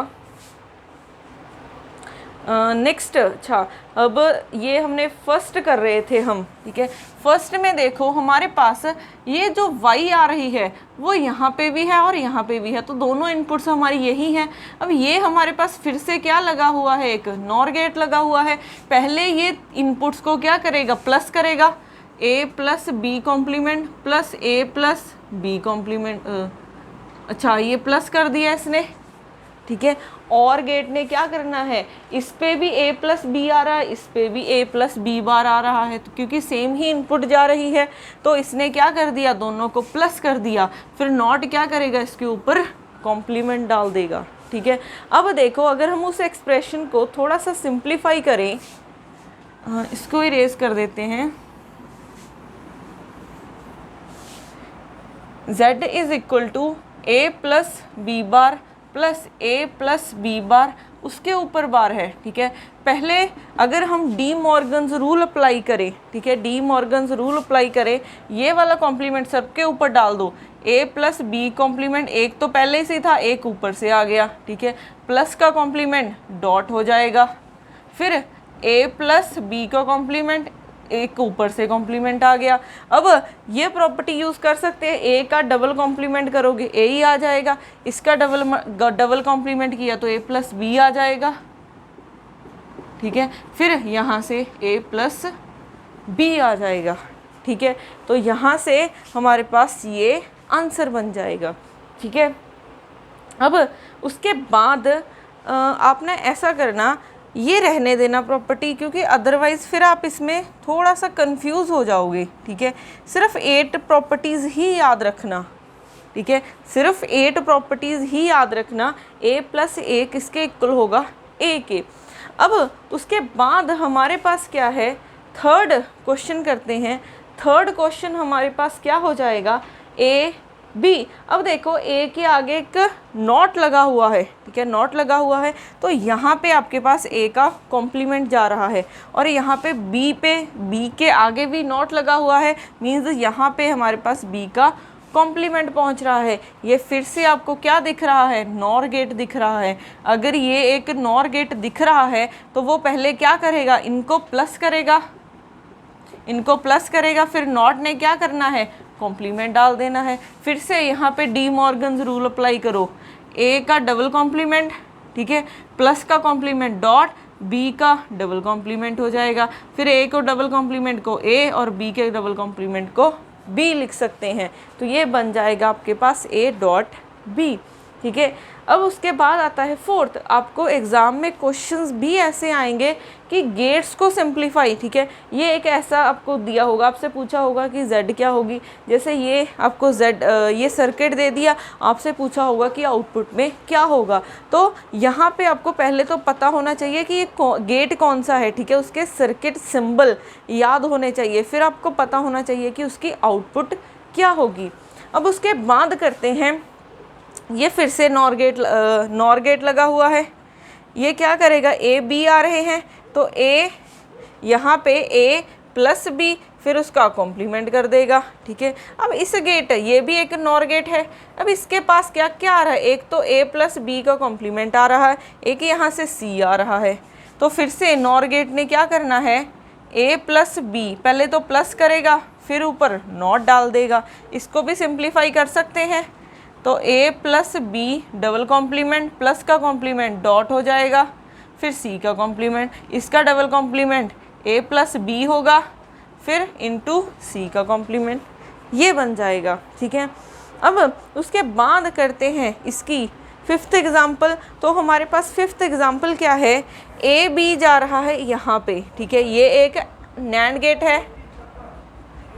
नेक्स्ट, अच्छा अब ये हमने फर्स्ट कर रहे थे हम, ठीक है। फर्स्ट में देखो हमारे पास ये जो y आ रही है वो यहाँ पे भी है और यहाँ पे भी है, तो दोनों इनपुट्स हमारी यही हैं। अब ये हमारे पास फिर से क्या लगा हुआ है, एक नॉर गेट लगा हुआ है। पहले ये इनपुट्स को क्या करेगा, प्लस करेगा, a plus B complement plus a plus B complement, अच्छा ये प्लस कर दिया इसने, ठीक है। और गेट ने क्या करना है, इस पे भी a प्लस बी आ रहा है, इस पे भी a प्लस बी बार आ रहा है, तो क्योंकि सेम ही इनपुट जा रही है तो इसने क्या कर दिया, दोनों को प्लस कर दिया। फिर नॉट क्या करेगा, इसके ऊपर कॉम्प्लीमेंट डाल देगा, ठीक है। अब देखो अगर हम उस एक्सप्रेशन को थोड़ा सा सिंप्लीफाई करें, इसको इरेज कर देते हैं, z is equal to a plus B bar plus a plus B bar, उसके ऊपर बार है, ठीक है। पहले अगर हम डी मॉर्गन्स रूल अप्लाई करें, ठीक है, डी मॉर्गन्स रूल अप्लाई करें, ये वाला कॉम्प्लीमेंट सबके ऊपर डाल दो, a प्लस बी कॉम्प्लीमेंट, एक तो पहले से था, एक ऊपर से आ गया, ठीक है, प्लस का कॉम्प्लीमेंट डॉट हो जाएगा, फिर a प्लस बी का कॉम्प्लीमेंट, एक ऊपर से कॉम्प्लीमेंट आ गया। अब ये प्रॉपर्टी यूज़ कर सकते हैं, a का डबल कॉम्प्लीमेंट करोगे a ही आ जाएगा, इसका डबल कॉम्प्लीमेंट किया तो a प्लस बी आ जाएगा, ठीक है। फिर यहाँ से a प्लस बी आ जाएगा, ठीक है। तो यहाँ से हमारे पास ये आंसर बन जाएगा, ठीक है। अब उसके बाद आपने ऐसा करना, ये रहने देना प्रॉपर्टी, क्योंकि अदरवाइज़ फिर आप इसमें थोड़ा सा कंफ्यूज हो जाओगे, ठीक है। सिर्फ 8 प्रॉपर्टीज़ ही याद रखना, ठीक है, सिर्फ 8 प्रॉपर्टीज़ ही याद रखना। a प्लस a किसके इक्वल होगा, a के। अब उसके बाद हमारे पास क्या है, थर्ड क्वेश्चन करते हैं। थर्ड क्वेश्चन हमारे पास क्या हो जाएगा, a b। अब देखो a के आगे एक नॉट लगा हुआ है, ठीक है, नॉट लगा हुआ है, तो यहाँ पे आपके पास a का कॉम्प्लीमेंट जा रहा है, और यहाँ पे b के आगे भी नॉट लगा हुआ है, मीन्स यहाँ पे हमारे पास b का कॉम्प्लीमेंट पहुँच रहा है। ये फिर से आपको क्या दिख रहा है, नॉर गेट दिख रहा है। अगर ये एक नॉर गेट दिख रहा है तो वो पहले क्या करेगा, इनको प्लस करेगा, इनको प्लस करेगा, फिर नॉट ने क्या करना है, कॉम्प्लीमेंट डाल देना है। फिर से यहाँ पे डी मॉर्गन्स रूल अप्लाई करो, a का डबल कॉम्प्लीमेंट, ठीक है, प्लस का कॉम्प्लीमेंट डॉट, b का डबल कॉम्प्लीमेंट हो जाएगा। फिर a को डबल कॉम्प्लीमेंट को a और b के डबल कॉम्प्लीमेंट को b लिख सकते हैं, तो ये बन जाएगा आपके पास a डॉट b, ठीक है। अब उसके बाद आता है फोर्थ, आपको एग्ज़ाम में क्वेश्चंस भी ऐसे आएंगे कि गेट्स को सिंप्लीफाई, ठीक है। ये एक ऐसा आपको दिया होगा, आपसे पूछा होगा कि z क्या होगी, जैसे ये आपको ये सर्किट दे दिया, आपसे पूछा होगा कि आउटपुट में क्या होगा। तो यहाँ पे आपको पहले तो पता होना चाहिए कि ये गेट कौन सा है, ठीक है, उसके सर्किट सिंबल याद होने चाहिए, फिर आपको पता होना चाहिए कि उसकी आउटपुट क्या होगी। अब उसके बाद करते हैं, ये फिर से नॉर गेट लगा हुआ है, ये क्या करेगा, a b आ रहे हैं, तो a यहाँ पे a प्लस b, फिर उसका कॉम्प्लीमेंट कर देगा, ठीक है। अब इस गेट, ये भी एक नॉर गेट है, अब इसके पास क्या क्या आ रहा है, एक तो a प्लस b का कॉम्प्लीमेंट आ रहा है, एक यहाँ से c आ रहा है, तो फिर से नॉर गेट ने क्या करना है, a प्लस b, पहले तो प्लस करेगा, फिर ऊपर नॉट डाल देगा। इसको भी सिंप्लीफाई कर सकते हैं, तो a plus B double complement, plus का कॉम्प्लीमेंट डॉट हो जाएगा, फिर c का कॉम्प्लीमेंट, इसका double complement a plus B होगा, फिर इंटू c का कॉम्प्लीमेंट, ये बन जाएगा, ठीक है। अब उसके बाद करते हैं इसकी फिफ्थ एग्जाम्पल। तो हमारे पास फिफ्थ एग्जाम्पल क्या है, a b जा रहा है यहाँ पे, ठीक है, ये एक नैंड गेट है,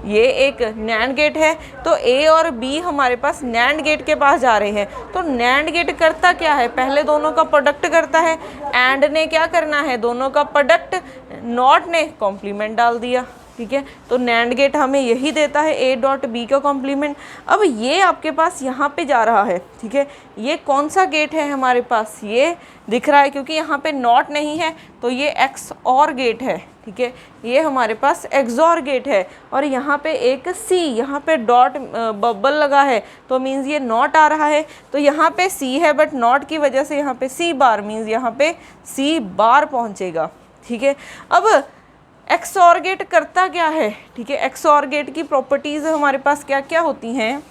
ये एक नैंड गेट है, तो a और b हमारे पास नैंड गेट के पास जा रहे हैं। तो नैंड गेट करता क्या है, पहले दोनों का प्रोडक्ट करता है, एंड ने क्या करना है, दोनों का प्रोडक्ट, नॉट ने कॉम्प्लीमेंट डाल दिया, ठीक है। तो नैंड गेट हमें यही देता है ए डॉट बी का कॉम्प्लीमेंट। अब ये आपके पास यहाँ पे जा रहा है, ठीक है। ये कौन सा गेट है हमारे पास, ये दिख रहा है क्योंकि यहाँ पे नॉट नहीं है तो ये एक्स और गेट है, ठीक है। ये हमारे पास एक्सॉर गेट है और यहाँ पे एक सी, यहाँ पे डॉट बबल लगा है तो मीन्स ये नॉट आ रहा है। तो यहाँ पे सी है बट नॉट की वजह से यहाँ पे सी बार मीन्स यहाँ पे सी बार पहुँचेगा, ठीक है। अब एक्सॉर गेट करता क्या है, ठीक है। एक्सॉर गेट की प्रॉपर्टीज हमारे पास क्या क्या होती हैं।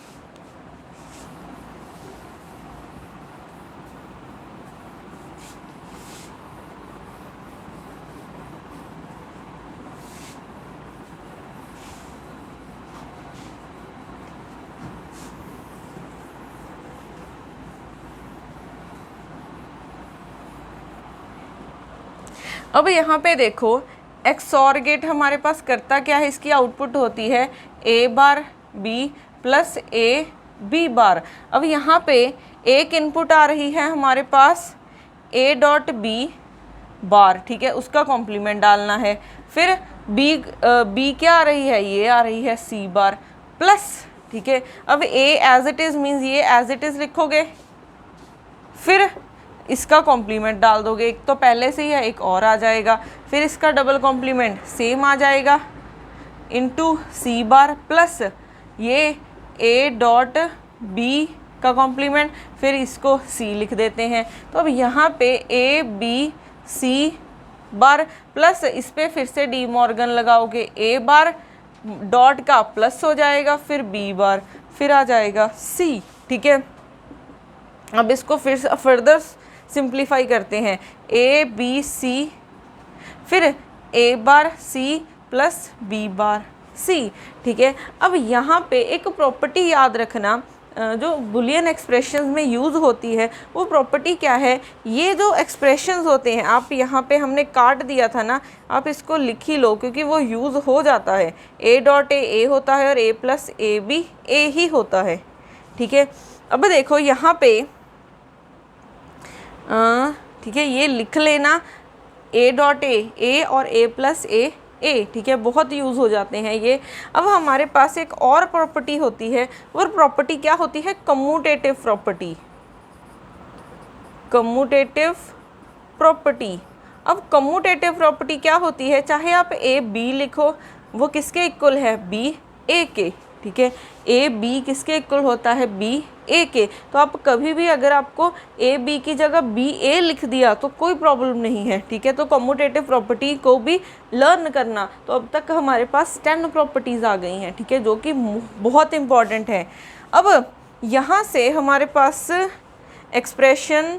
अब यहाँ पे देखो एक्सॉर गेट हमारे पास करता क्या है, इसकी आउटपुट होती है a bar b plus A b bar. अब यहाँ पे एक इनपुट आ रही है हमारे पास ए डॉट बी बार, ठीक है, उसका कॉम्प्लीमेंट डालना है। फिर बी क्या आ रही है, ये आ रही है सी बार प्लस, ठीक है। अब ए एज इट इज़ मीन्स ये एज इट इज़ लिखोगे, फिर इसका कॉम्प्लीमेंट डाल दोगे, एक तो पहले से ही है एक और आ जाएगा, फिर इसका डबल कॉम्प्लीमेंट सेम आ जाएगा इनटू सी बार प्लस ये ए डॉट बी का कॉम्प्लीमेंट, फिर इसको सी लिख देते हैं। तो अब यहाँ पे A B C bar plus इस पर फिर से डी मॉर्गन लगाओगे, ए बार डॉट का प्लस हो जाएगा, फिर बी बार, फिर आ जाएगा सी, ठीक है। अब इसको फिर फर्दर सिंप्लीफाई करते हैं, ए बी सी फिर ए बार सी प्लस बी बार सी, ठीक है। अब यहाँ पे एक प्रॉपर्टी याद रखना जो बुलियन एक्सप्रेशंस में यूज़ होती है, वो प्रॉपर्टी क्या है, ये जो एक्सप्रेशंस होते हैं, आप यहाँ पे हमने काट दिया था ना, आप इसको लिख ही लो क्योंकि वो यूज़ हो जाता है। ए डॉट ए होता है और ए प्लस ए बी ए ही होता है, ठीक है। अब देखो यहाँ पे ठीक है, ये लिख लेना ए डॉट ए और ए प्लस ए, ठीक है, बहुत यूज़ हो जाते हैं ये। अब हमारे पास एक और प्रॉपर्टी होती है, वो प्रॉपर्टी क्या होती है, कम्यूटेटिव प्रॉपर्टी। कम्यूटेटिव प्रॉपर्टी, अब कम्यूटेटिव प्रॉपर्टी क्या होती है, चाहे आप ए बी लिखो वो किसके इक्वल है, बी ए के, ठीक है। ए बी किसके इक्वल होता है, बी ए के। तो आप कभी भी अगर आपको ए बी की जगह बी ए लिख दिया तो कोई प्रॉब्लम नहीं है, ठीक है। तो कम्यूटेटिव प्रॉपर्टी को भी लर्न करना। तो अब तक हमारे पास 10 प्रॉपर्टीज़ आ गई हैं, ठीक है, जो कि बहुत इम्पॉर्टेंट है। अब यहाँ से हमारे पास एक्सप्रेशन,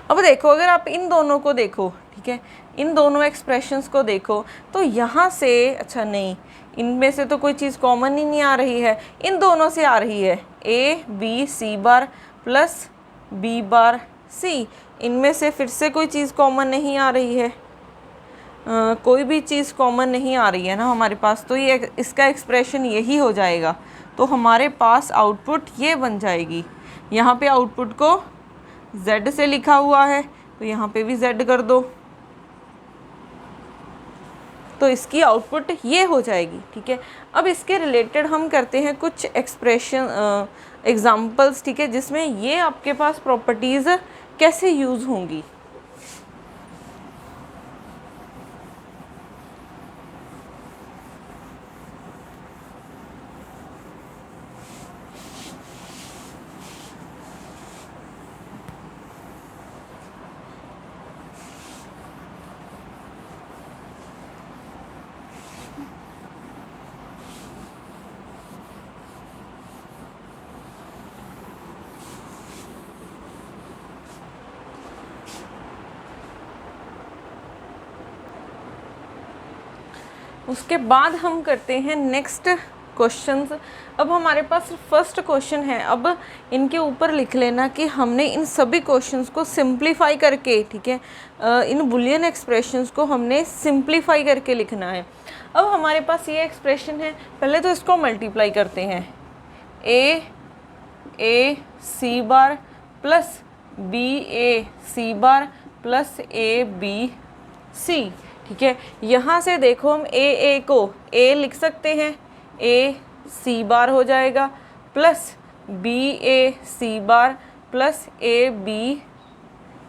अब देखो अगर आप इन दोनों को देखो, ठीक है, इन दोनों एक्सप्रेशंस को देखो तो यहाँ से, अच्छा नहीं, इनमें से तो कोई चीज़ कॉमन ही नहीं आ रही है, इन दोनों से आ रही है a B C bar plus B bar c. इनमें से फिर से कोई चीज़ कॉमन नहीं आ रही है, कोई भी चीज़ कॉमन नहीं आ रही है ना हमारे पास, तो ये इसका एक्सप्रेशन यही हो जाएगा। तो हमारे पास आउटपुट ये बन जाएगी। यहाँ पे आउटपुट को z से लिखा हुआ है तो यहाँ पे भी z कर दो, तो इसकी आउटपुट ये हो जाएगी, ठीक है। अब इसके रिलेटेड हम करते हैं कुछ एक्सप्रेशन एग्जांपल्स, ठीक है, जिसमें ये आपके पास प्रॉपर्टीज़ कैसे यूज़ होंगी। उसके बाद हम करते हैं नेक्स्ट क्वेश्चंस। अब हमारे पास फर्स्ट क्वेश्चन है, अब इनके ऊपर लिख लेना कि हमने इन सभी क्वेश्चंस को सिंप्लीफाई करके, ठीक है, इन बुलियन एक्सप्रेशंस को हमने सिंप्लीफाई करके लिखना है। अब हमारे पास ये एक्सप्रेशन है, पहले तो इसको मल्टीप्लाई करते हैं, a C bar plus B A C bar plus A B C, ठीक है, यहाँ से देखो हम ए को ए लिख सकते हैं, ए सी बार हो जाएगा plus B A C bar plus A B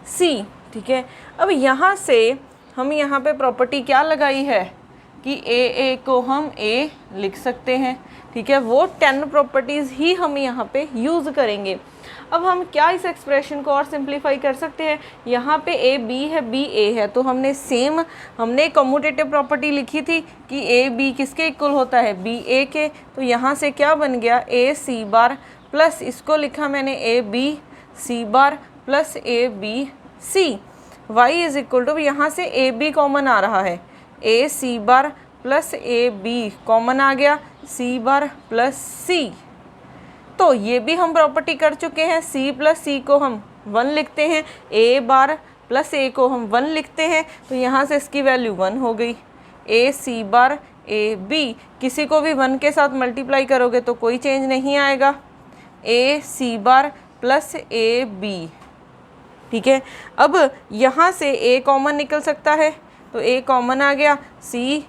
C. ठीक है, अब यहाँ से हम यहाँ पे प्रॉपर्टी क्या लगाई है कि ए को हम ए लिख सकते हैं। ठीक है, वो 10 प्रॉपर्टीज़ ही हम यहाँ पे यूज़ करेंगे। अब हम क्या इस एक्सप्रेशन को और सिंप्लीफाई कर सकते हैं, यहाँ पे ए बी है, बी ए है, तो हमने कम्यूटेटिव प्रॉपर्टी लिखी थी कि ए बी किसके इक्वल होता है, बी ए के। तो यहाँ से क्या बन गया, ए सी बार प्लस इसको लिखा मैंने A B C bar plus A B C. Y is equal to, यहाँ से ए बी कॉमन आ रहा है, A C bar plus A B common आ गया, सी बार प्लस सी। तो ये भी हम प्रॉपर्टी कर चुके हैं, सी प्लस सी को हम 1 लिखते हैं, ए बार प्लस ए को हम 1 लिखते हैं, तो यहाँ से इसकी वैल्यू 1 हो गई। ए सी बार ए बी, किसी को भी 1 के साथ मल्टीप्लाई करोगे तो कोई चेंज नहीं आएगा, ए सी बार प्लस ए बी। ठीक है, अब यहाँ से ए कॉमन निकल सकता है, तो ए कॉमन आ गया, सी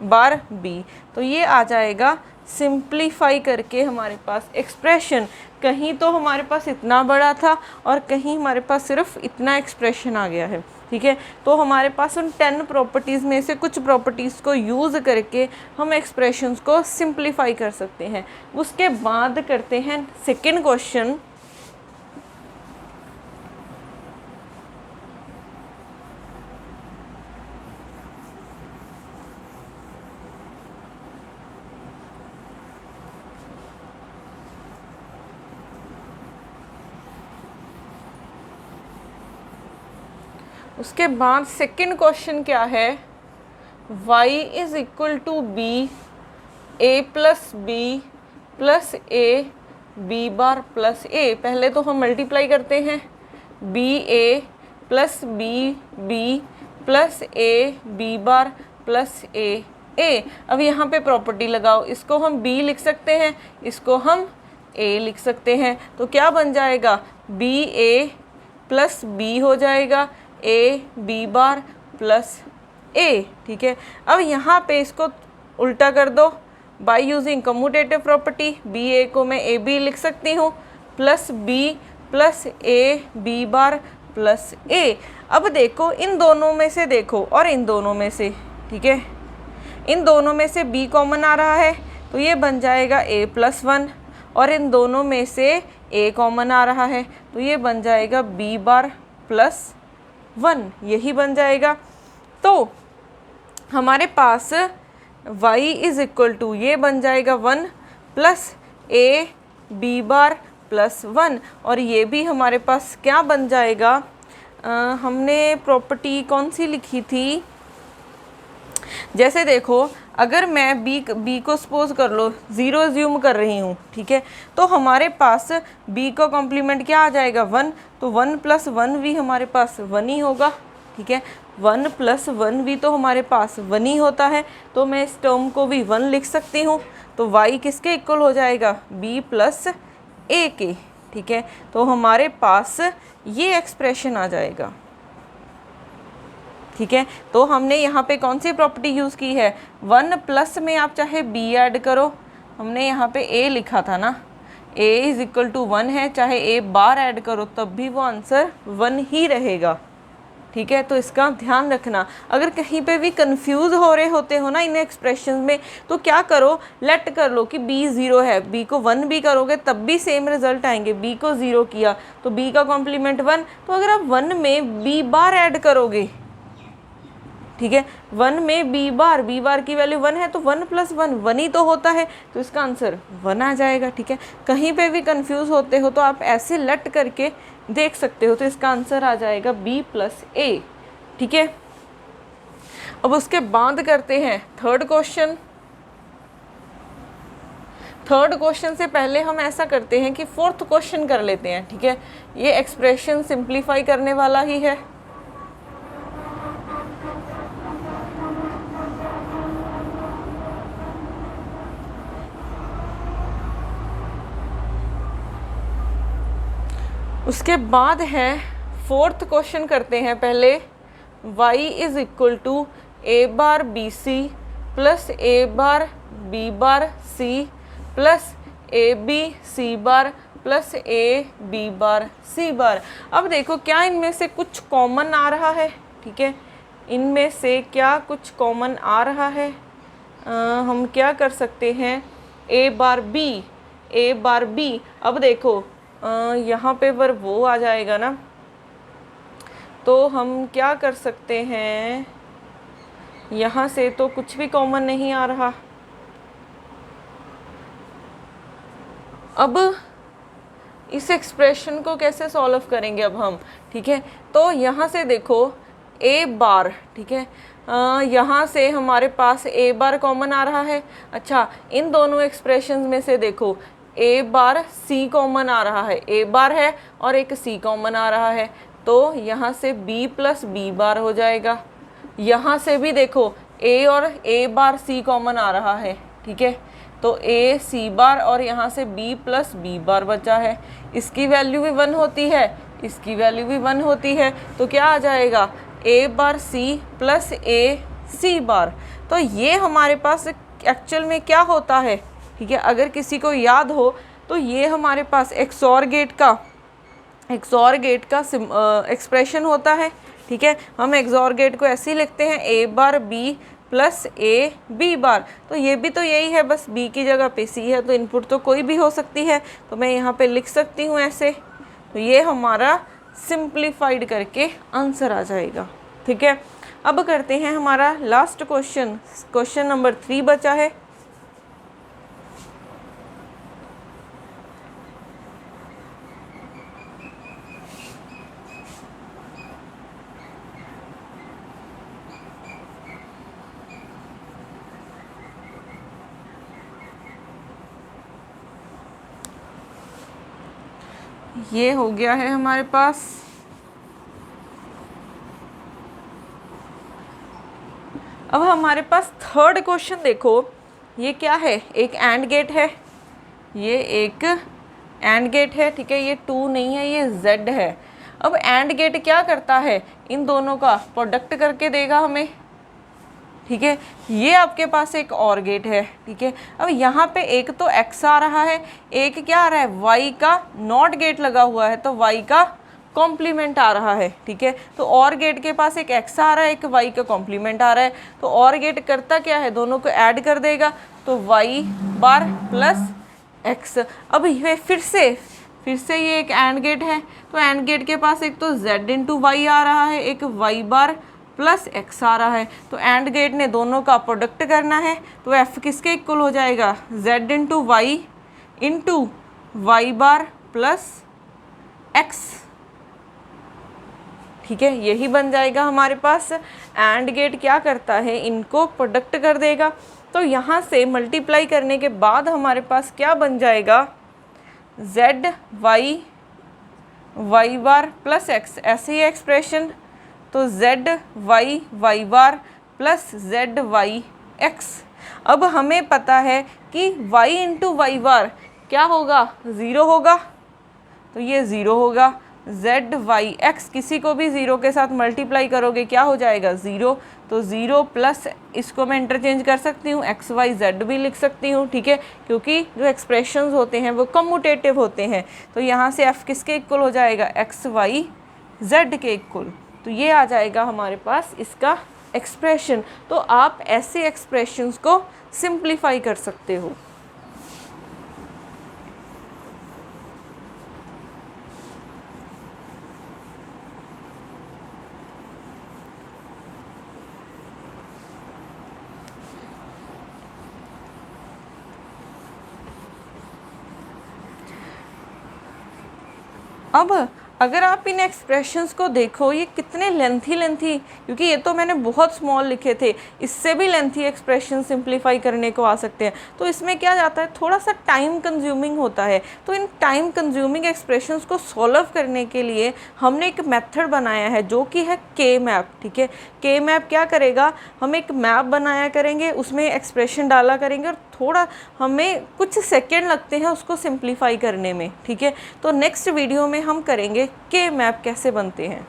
बार बी, तो ये आ जाएगा सिंप्लीफाई करके हमारे पास एक्सप्रेशन। कहीं तो हमारे पास इतना बड़ा था और कहीं हमारे पास सिर्फ इतना एक्सप्रेशन आ गया है। ठीक है, तो हमारे पास उन 10 प्रॉपर्टीज़ में से कुछ प्रॉपर्टीज़ को यूज़ करके हम एक्सप्रेशंस को सिंप्लीफाई कर सकते हैं। उसके बाद करते हैं सेकेंड क्वेश्चन। उसके बाद सेकंड क्वेश्चन क्या है, y is equal to b a plus b plus A b bar plus a. पहले तो हम मल्टीप्लाई करते हैं, b a plus b b plus A b bar plus a a. अब यहाँ पे प्रॉपर्टी लगाओ, इसको हम b लिख सकते हैं, इसको हम a लिख सकते हैं, तो क्या बन जाएगा, बी ए प्लस बी हो जाएगा, ए बी बार प्लस ए। ठीक है, अब यहाँ पे इसको उल्टा कर दो by using commutative property, b a को मैं ए बी लिख सकती हूँ plus b plus A b bar plus a. अब देखो इन दोनों में से देखो और इन दोनों में से, ठीक है, इन दोनों में से b कॉमन आ रहा है, तो ये बन जाएगा a प्लस 1, और इन दोनों में से a कॉमन आ रहा है, तो ये बन जाएगा b बार प्लस 1, यही बन जाएगा। तो हमारे पास y इज इक्वल टू ये बन जाएगा 1 plus a b bar plus 1, और ये भी हमारे पास क्या बन जाएगा, हमने प्रॉपर्टी कौन सी लिखी थी, जैसे देखो अगर मैं b को सपोज कर लो 0 अज्यूम कर रही हूँ, ठीक है, तो हमारे पास b का कॉम्प्लीमेंट क्या आ जाएगा 1, तो 1 प्लस 1 भी हमारे पास 1 ही होगा। ठीक है, 1 प्लस 1 भी तो हमारे पास 1 ही होता है, तो मैं इस टर्म को भी 1 लिख सकती हूँ। तो y किसके इक्वल हो जाएगा, b प्लस a के। ठीक है, तो हमारे पास ये एक्सप्रेशन आ जाएगा। ठीक है, तो हमने यहाँ पे कौन सी प्रॉपर्टी यूज़ की है, 1 प्लस में आप चाहे b ऐड करो, हमने यहाँ पे a लिखा था ना, a इज इक्वल टू 1 है, चाहे a बार ऐड करो तब भी वो आंसर 1 ही रहेगा। ठीक है, तो इसका ध्यान रखना। अगर कहीं पे भी कंफ्यूज हो रहे होते हो ना इन एक्सप्रेशन में, तो क्या करो, लेट कर लो कि b 0 है, b को 1 भी करोगे तब भी सेम रिजल्ट आएंगे। b को 0 किया तो b का कॉम्प्लीमेंट 1, तो अगर आप 1 में b बार ऐड करोगे, ठीक है, 1 में b बार की वैल्यू 1 है, तो 1 प्लस 1 1 ही तो होता है, तो इसका आंसर 1 आ जाएगा। ठीक है, कहीं पे भी कंफ्यूज होते हो तो आप ऐसे लट करके देख सकते हो, तो इसका आंसर आ जाएगा b प्लस a। ठीक है, अब उसके बाद करते हैं थर्ड क्वेश्चन। थर्ड क्वेश्चन से पहले हम ऐसा करते हैं कि फोर्थ क्वेश्चन कर लेते हैं। ठीक है, ये एक्सप्रेशन सिंप्लीफाई करने वाला ही है। उसके बाद है फोर्थ क्वेश्चन करते हैं पहले। y is equal to a bar b c plus a bar b bar c plus A B C bar plus A b bar c bar. अब देखो क्या इनमें से कुछ कॉमन आ रहा है, ठीक है, इनमें से क्या कुछ कॉमन आ रहा है। हम क्या कर सकते हैं, ए बार बी। अब देखो यहाँ पे पर वो आ जाएगा ना, तो हम क्या कर सकते हैं, यहाँ से तो कुछ भी कॉमन नहीं आ रहा। अब इस एक्सप्रेशन को कैसे सॉल्व करेंगे अब हम, ठीक है, तो यहाँ से देखो ए बार, ठीक है, यहाँ से हमारे पास ए बार कॉमन आ रहा है। अच्छा, इन दोनों एक्सप्रेशंस में से देखो ए बार सी कॉमन आ रहा है, ए बार है और एक सी कॉमन आ रहा है, तो यहाँ से बी प्लस बी बार हो जाएगा। यहाँ से भी देखो ए और ए बार सी कॉमन आ रहा है, ठीक है, तो ए सी बार और यहाँ से बी प्लस बी बार बचा है। इसकी वैल्यू भी 1 होती है, इसकी वैल्यू भी 1 होती है, तो क्या आ जाएगा ए बार सी प्लस ए सी बार। तो ये हमारे पास एक्चुअल में क्या होता है, ठीक है, अगर किसी को याद हो तो ये हमारे पास एक्सॉर गेट का एक्सप्रेशन होता है, ठीक है। हम एक्सॉर गेट को ऐसे ही लिखते हैं a bar b plus A b bar, तो ये भी तो यही है, बस बी की जगह पे सी है, तो इनपुट तो कोई भी हो सकती है, तो मैं यहाँ पे लिख सकती हूँ ऐसे। तो ये हमारा सिंप्लीफाइड करके आंसर आ जाएगा, ठीक है। अब करते हैं हमारा लास्ट क्वेश्चन, क्वेश्चन नंबर 3 बचा है। ये हो गया है हमारे पास। अब हमारे पास थर्ड क्वेश्चन देखो, ये क्या है, एक एंड गेट है, ये एक एंड गेट है, ठीक है, ये 2 नहीं है, ये Z है। अब एंड गेट क्या करता है, इन दोनों का प्रोडक्ट करके देगा हमें, ठीक है। ये आपके पास एक और गेट है, ठीक है। अब यहाँ पे एक तो x आ रहा है, एक क्या आ रहा है, y का नॉट गेट लगा हुआ है, तो y का कॉम्प्लीमेंट आ रहा है, ठीक है। तो और गेट के पास एक x आ रहा है, एक y का कॉम्प्लीमेंट आ रहा है, तो और गेट करता क्या है, दोनों को ऐड कर देगा, तो y बार प्लस x। अब ये फिर से ये एक एंड गेट है, तो एंड गेट के पास एक तो z इंटू वाई आ रहा है, एक y बार प्लस x आ रहा है, तो एंड गेट ने दोनों का प्रोडक्ट करना है, तो f किसके इक्वल हो जाएगा, z into y into y bar plus x, ठीक है, यही बन जाएगा हमारे पास। एंड गेट क्या करता है, इनको प्रोडक्ट कर देगा, तो यहाँ से मल्टीप्लाई करने के बाद हमारे पास क्या बन जाएगा, z Y bar plus x, ऐसे ही एक्सप्रेशन, तो z Y bar plus z Y x। अब हमें पता है कि y इंटू वाई बार क्या होगा, 0 होगा, तो ये 0 होगा, z वाई x किसी को भी 0 के साथ मल्टीप्लाई करोगे क्या हो जाएगा, 0, तो 0 प्लस इसको मैं इंटरचेंज कर सकती हूँ, x वाई z भी लिख सकती हूँ, ठीक है, क्योंकि जो एक्सप्रेशंस होते हैं वो कम्यूटेटिव होते हैं, तो यहाँ से f किसके इक्वल हो जाएगा, x वाई z के इक्वल, तो ये आ जाएगा हमारे पास इसका एक्सप्रेशन। तो आप ऐसे एक्सप्रेशंस को सिंप्लीफाई कर सकते हो। अब अगर आप इन एक्सप्रेशंस को देखो, ये कितने लेंथी, क्योंकि ये तो मैंने बहुत स्मॉल लिखे थे, इससे भी लेंथी एक्सप्रेशन सिंप्लीफाई करने को आ सकते हैं, तो इसमें क्या जाता है, थोड़ा सा टाइम कंज्यूमिंग होता है। तो इन टाइम कंज्यूमिंग एक्सप्रेशंस को सॉल्व करने के लिए हमने एक मेथड बनाया है जो कि है के मैप, ठीक है। के मैप क्या करेगा, हम एक मैप बनाया करेंगे, उसमें एक्सप्रेशन डाला करेंगे और थोड़ा हमें कुछ सेकेंड लगते हैं उसको सिंप्लीफाई करने में, ठीक है। तो नेक्स्ट वीडियो में हम करेंगे के मैप कैसे बनते हैं।